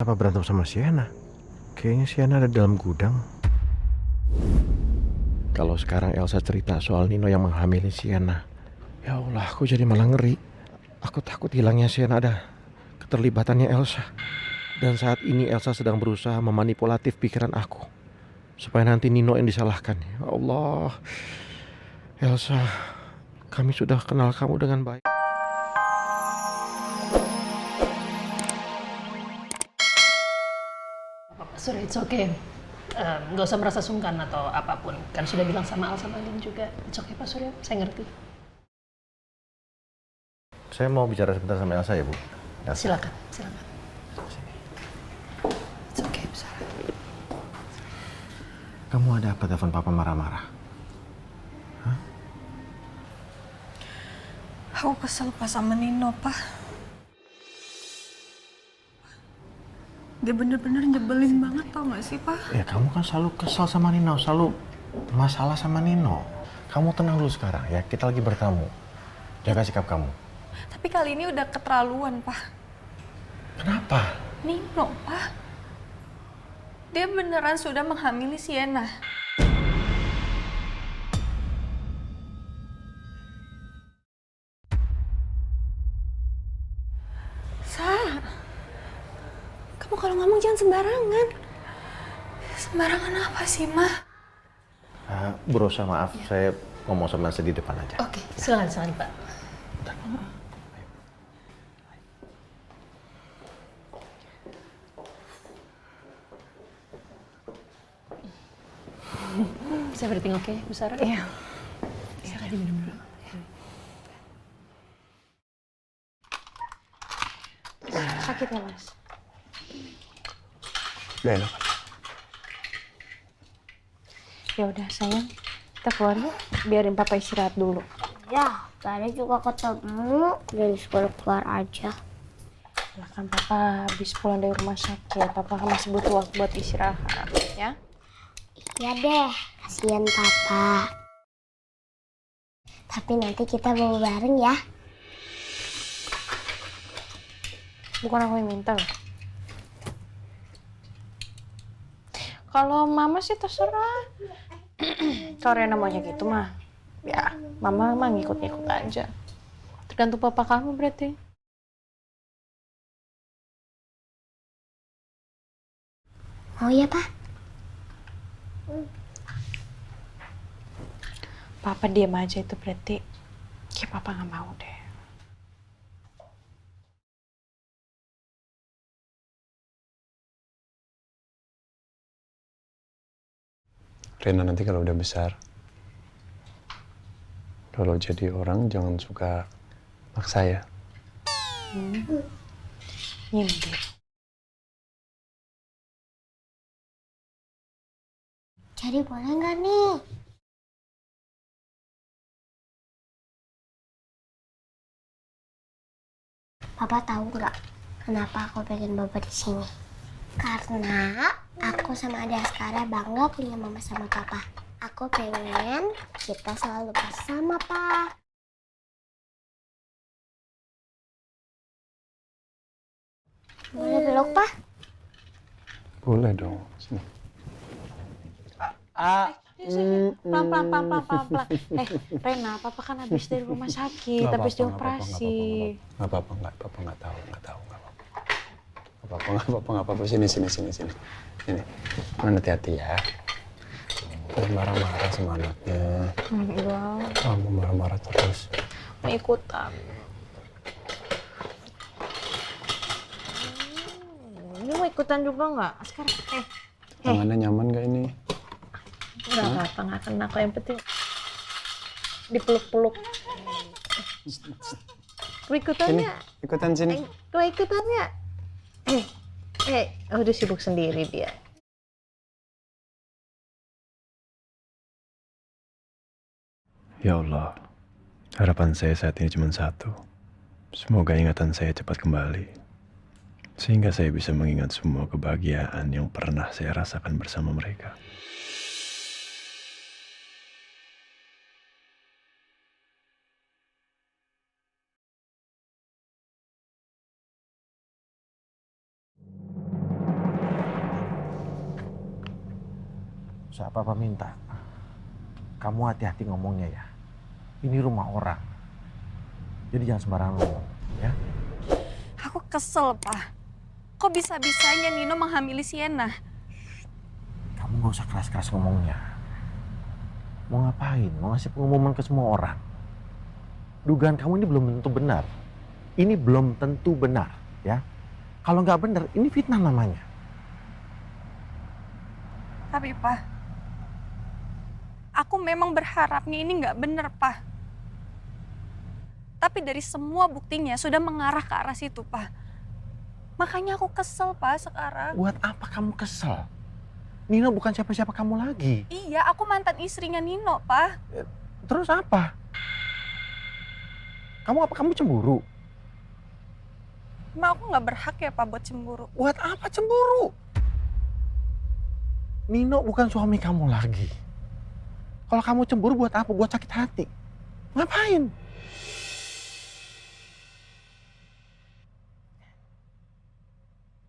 Apa berantem sama Sienna? Kayaknya Sienna ada dalam gudang. Kalau sekarang Elsa cerita soal Nino yang menghamili Sienna, ya Allah, aku jadi malah ngeri. Aku takut hilangnya Sienna ada keterlibatannya Elsa. Dan saat ini Elsa sedang berusaha memanipulatif pikiran aku supaya nanti Nino yang disalahkan. Ya Allah, Elsa, kami sudah kenal kamu dengan baik. Sorry, it's okay. Nggak usah merasa sungkan atau apapun. Kan sudah bilang sama Al sama Andin juga. It's okay Pak Surya, saya ngerti. Saya mau bicara sebentar sama Elsa ya, Bu. Elsa. Silakan, silakan. It's okay, Bu Sarah. Kamu ada apa telepon Papa marah-marah? Aku kesel pas sama Nino, Pak. Dia bener-bener nyebelin banget, tau gak sih, Pak? Ya kamu kan selalu kesel sama Nino, selalu masalah sama Nino. Kamu tenang dulu sekarang ya, kita lagi bertamu. Jaga sikap kamu. Tapi kali ini udah keterlaluan, Pak. Kenapa? Nino, Pak. Dia beneran sudah menghamili Sienna. Sa, kamu kalau ngomong jangan sembarangan. Sembarangan apa sih, Ma? Bu Rosa, maaf, saya ngomong sama Elsa di depan aja. Oke, silakan, silakan Pak. Is everything okay, Bu Sarah? Iya. Silakan diminum dulu. Sakit ya, Mas? Udah enak. Ya udah, sayang. Kita keluar yuk. Biarin Papa istirahat dulu. Ya, tadi juga ketemu dari sekolah keluar aja. Ya kan Papa habis pulang dari rumah sakit. Papa masih butuh waktu buat istirahat, ya? Iya deh, kasihan Papa. Tapi nanti kita bawa bareng ya. Bukan aku yang minta loh. Kalau Mama sih terserah. Kalau Rena maunya gitu mah, ya Mama mah ngikut-ngikut aja. Tergantung Papa kamu berarti. Mau ya, Pak? Papa diam aja itu berarti kayak Papa nggak mau deh. Rena nanti kalau udah besar, kalau jadi orang jangan suka maksa ya. Nyindir. Jadi boleh nggak nih? Papa tahu nggak kenapa aku pengen Bapak di sini? Karena aku sama Ade Askara bangga punya Mama sama Papa. Aku pengen kita selalu bersama, Pak. Boleh peluk, Pak? Boleh dong. Sini. Pelan-pelan. Rena, Papa kan habis dari rumah sakit, habis dioperasi. Nggak apa-apa, nggak tahu. Nggak apa-apa. Sini. Ini, mana hati-hati ya. Jangan marah-marah sama anaknya. Enggak, Kamu marah-marah terus. mau ikutan. Ini mau ikutan juga nggak? Sekarang, Tangannya nyaman nggak ini? nggak apa-apa, nggak kena kok. Yang penting dipeluk-peluk. Mau ikutannya? Ikutan sini. Mau ikutannya? Udah sibuk sendiri dia. Ya Allah, harapan saya saat ini cuma satu. Semoga ingatan saya cepat kembali. Sehingga saya bisa mengingat semua kebahagiaan yang pernah saya rasakan bersama mereka. Saat papa minta, kamu hati-hati ngomongnya ya. Ini rumah orang. Jadi jangan sembarangan ngomong, ya. Aku kesel, Pak. Kok bisa-bisanya Nino menghamili Sienna? Kamu gak usah keras-keras ngomongnya. Mau ngapain? Mau ngasih pengumuman ke semua orang? Dugaan kamu ini belum tentu benar. Ini belum tentu benar, ya. Kalau nggak benar, ini fitnah namanya. Tapi, Pak, aku memang berharapnya ini nggak bener, Pak. Tapi dari semua buktinya sudah mengarah ke arah situ, Pak. Makanya aku kesel, Pak, sekarang. Buat apa kamu kesel? Nino bukan siapa-siapa kamu lagi. Iya, aku mantan istrinya Nino, Pak. Terus apa? Kamu cemburu? Emang aku nggak berhak ya, Pak, buat cemburu? Buat apa cemburu? Nino bukan suami kamu lagi. Kalau kamu cemburu buat apa? Buat sakit hati. Ngapain?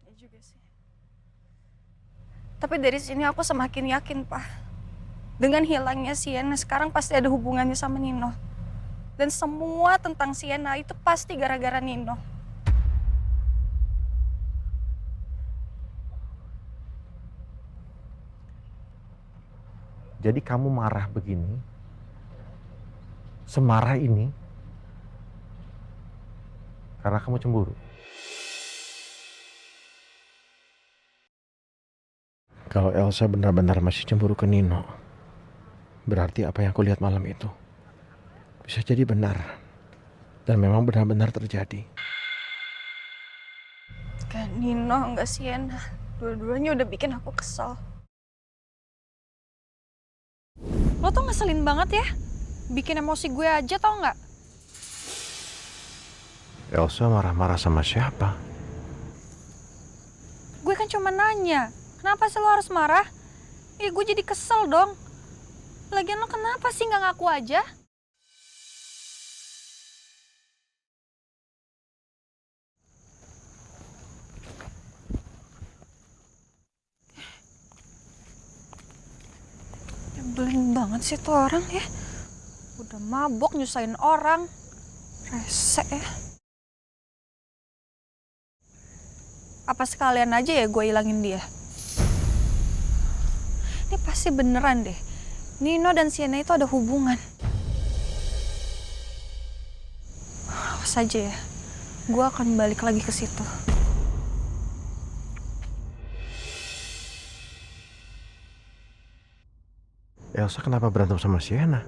Ya juga sih. Tapi dari sini aku semakin yakin, Pak. Dengan hilangnya Sienna sekarang pasti ada hubungannya sama Nino. Dan semua tentang Sienna itu pasti gara-gara Nino. Jadi kamu marah begini, semarah ini, karena kamu cemburu. Kalau Elsa benar-benar masih cemburu ke Nino, berarti apa yang aku lihat malam itu bisa jadi benar. Dan memang benar-benar terjadi. Kan Nino nggak Sienna. Dua-duanya udah bikin aku kesel. Lo tuh ngeselin banget ya. Bikin emosi gue aja tau nggak? Elsa marah-marah sama siapa? Gue kan cuma nanya. Kenapa sih lo harus marah? Gue jadi kesel dong. Lagian lo kenapa sih nggak ngaku aja? Nyebelin banget sih tuh orang ya. Udah mabok nyusahin orang. Rese ya. Apa sekalian aja ya gue ilangin dia? Ini pasti beneran deh. Nino dan Sienna itu ada hubungan. Awas aja ya. Gue akan balik lagi ke situ. Elsa kenapa berantem sama Sienna?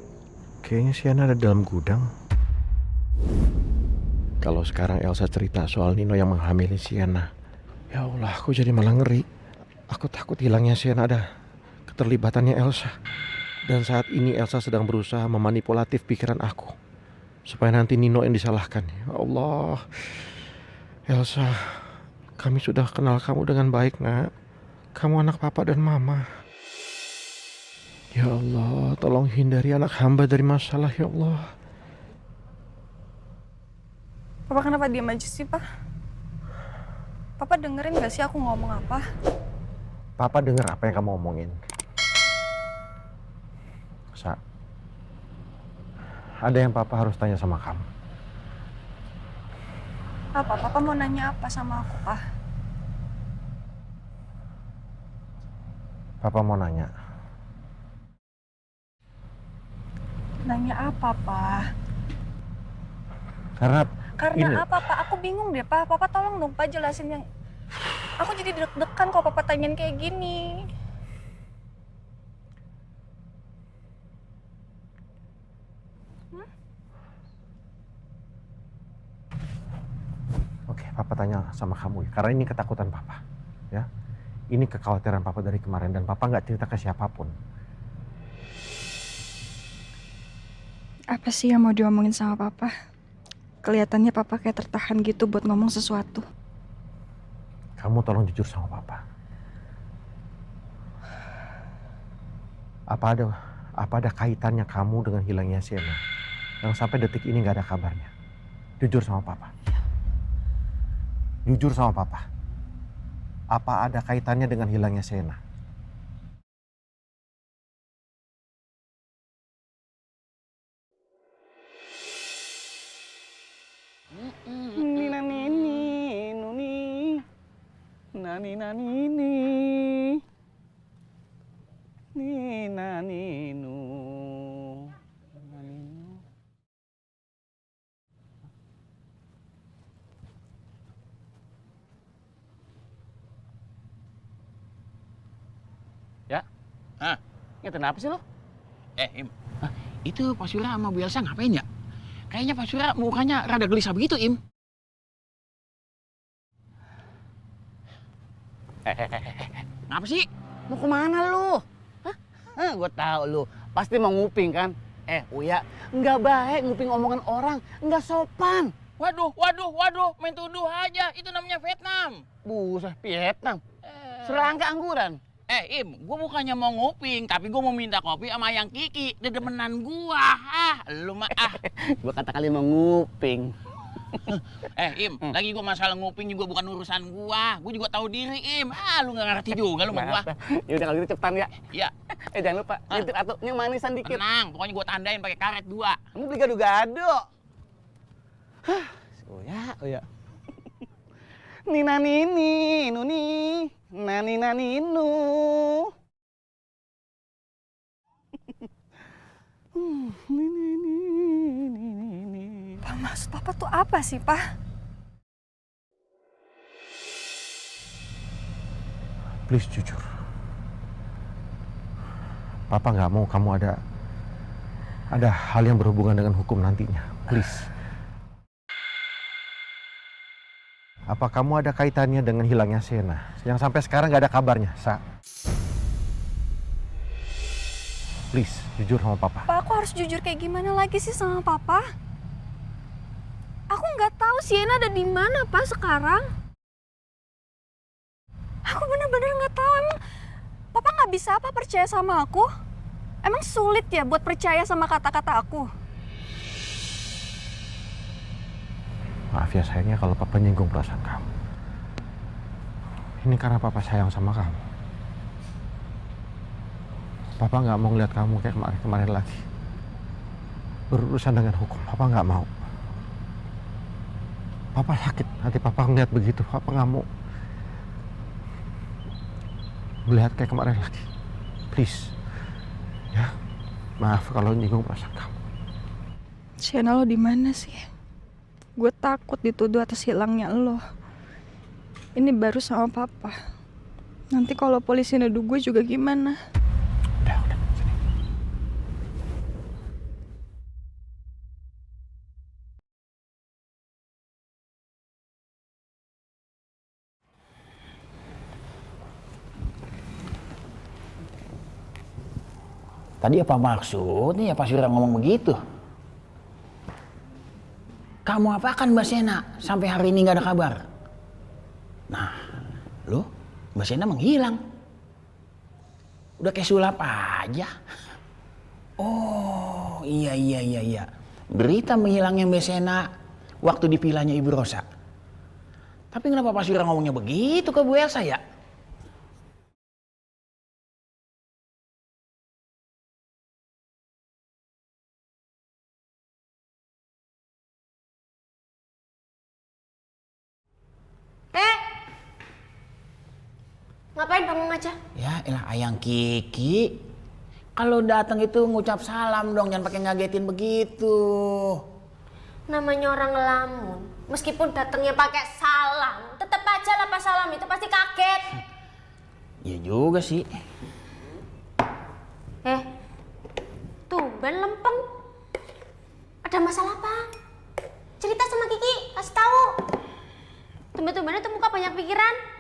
Kayaknya Sienna ada dalam gudang. Kalau sekarang Elsa cerita soal Nino yang menghamili Sienna, ya Allah, aku jadi malah ngeri. Aku takut hilangnya Sienna ada keterlibatannya Elsa. Dan saat ini Elsa sedang berusaha memanipulatif pikiran aku supaya nanti Nino yang disalahkan. Ya Allah, Elsa, kami sudah kenal kamu dengan baik, nak. Kamu anak papa dan mama. Ya Allah, tolong hindari anak hamba dari masalah, ya Allah. Papa kenapa diam aja sih, Pak? Papa dengerin gak sih aku ngomong apa? Papa dengar apa yang kamu omongin. Sa, ada yang papa harus tanya sama kamu. Apa? Papa mau nanya apa sama aku, Pak? Papa mau nanya. Nanya apa, Pak? Karena ini, apa, Pak? Aku bingung deh, Pak. Papa tolong dong, Pak, jelasin yang... Aku jadi deg-degan kalau Papa tanyain kayak gini. Oke, papa tanya sama kamu ya. Karena ini ketakutan papa, ya. Ini kekhawatiran papa dari kemarin dan papa nggak cerita ke siapapun. Apa sih yang mau diomongin sama Papa? Kelihatannya Papa kayak tertahan gitu buat ngomong sesuatu. Kamu tolong jujur sama papa. Apa ada kaitannya kamu dengan hilangnya Sienna? Yang sampai detik ini nggak ada kabarnya. Jujur sama papa. Jujur sama papa. Apa ada kaitannya dengan hilangnya Sienna? Nina nini. Nina ninu. Nina ninu. Ya? Hah? Ya kenapa sih lo? Im. Itu Pak Surya sama Bu Elsa ngapain ya? Kayaknya Pak Surya mukanya rada gelisah begitu, Im. Ngapa sih? Mau kemana lu? Hah? Gue tahu lu. Pasti mau nguping kan? Uya, nggak baik nguping omongan orang. Nggak sopan. Waduh, main tuduh aja. Itu namanya Vietnam. Buset, Vietnam. Serangga angguran. Im, gue bukannya mau nguping, tapi gue mau minta kopi sama yang Kiki, dedemenan gua. Lu mah Gue kata kali mau nguping. Im, lagi gua masalah nguping juga bukan urusan gua. Gua juga tahu diri, Im. Lu nggak ngerti juga lu sama gua. Ya udah kalau gitu cepetan ya. Iya. Jangan lupa, nitip atuh yang manisan dikit. Tenang, pokoknya gua tandain pakai karet 2. Kamu beli gado-gado. Uya. Nina nini, nuni, nani nani nu. Pak, maksud Papa tuh apa sih, Pak? Please jujur. Papa nggak mau kamu ada hal yang berhubungan dengan hukum nantinya. Please. Apa kamu ada kaitannya dengan hilangnya Sienna yang sampai sekarang nggak ada kabarnya, Sa? Please, jujur sama Papa. Pak, aku harus jujur kayak gimana lagi sih sama Papa? Aku nggak tahu Sienna ada di mana, Pak, sekarang. Aku bener-bener nggak tahu. Emang Papa nggak bisa apa percaya sama aku? Emang sulit ya buat percaya sama kata-kata aku? Maaf ya sayangnya kalau Papa nyinggung perasaan kamu. Ini karena Papa sayang sama kamu. Papa nggak mau ngeliat kamu kayak kemarin lagi. Berurusan dengan hukum, Papa nggak mau. Papa sakit, nanti Papa ngeliat begitu. Papa nggak mau melihat kayak kemarin lagi. Please, ya. Maaf kalau nyinggung perasaan kamu. Sienna, lo di mana sih? Gue takut dituduh atas hilangnya lo. Ini baru sama Papa. Nanti kalau polisi nuduh gue juga gimana? Udah, sini. Tadi apa maksudnya ya Pak Surya ngomong begitu? Kamu apakan Mbak Sienna sampai hari ini nggak ada kabar? Nah, lo Mbak Sienna menghilang. Udah kayak sulap aja. Oh, iya. Berita menghilangnya Mbak Sienna waktu di vilanya Ibu Rosa. Tapi kenapa Pak Surya ngomongnya begitu ke Bu Elsa ya? Ngapain bengong aja? Ya elah ayang Kiki. Kalau datang itu ngucap salam dong, jangan pakai ngagetin begitu. Namanya orang ngelamun, meskipun datangnya pakai salam, tetap aja lah pas salam itu pasti kaget. Iya juga sih. Tumben lempeng. Ada masalah apa? Cerita sama Kiki, kasih tahu. Tumben-tumbennya tuh muka banyak pikiran.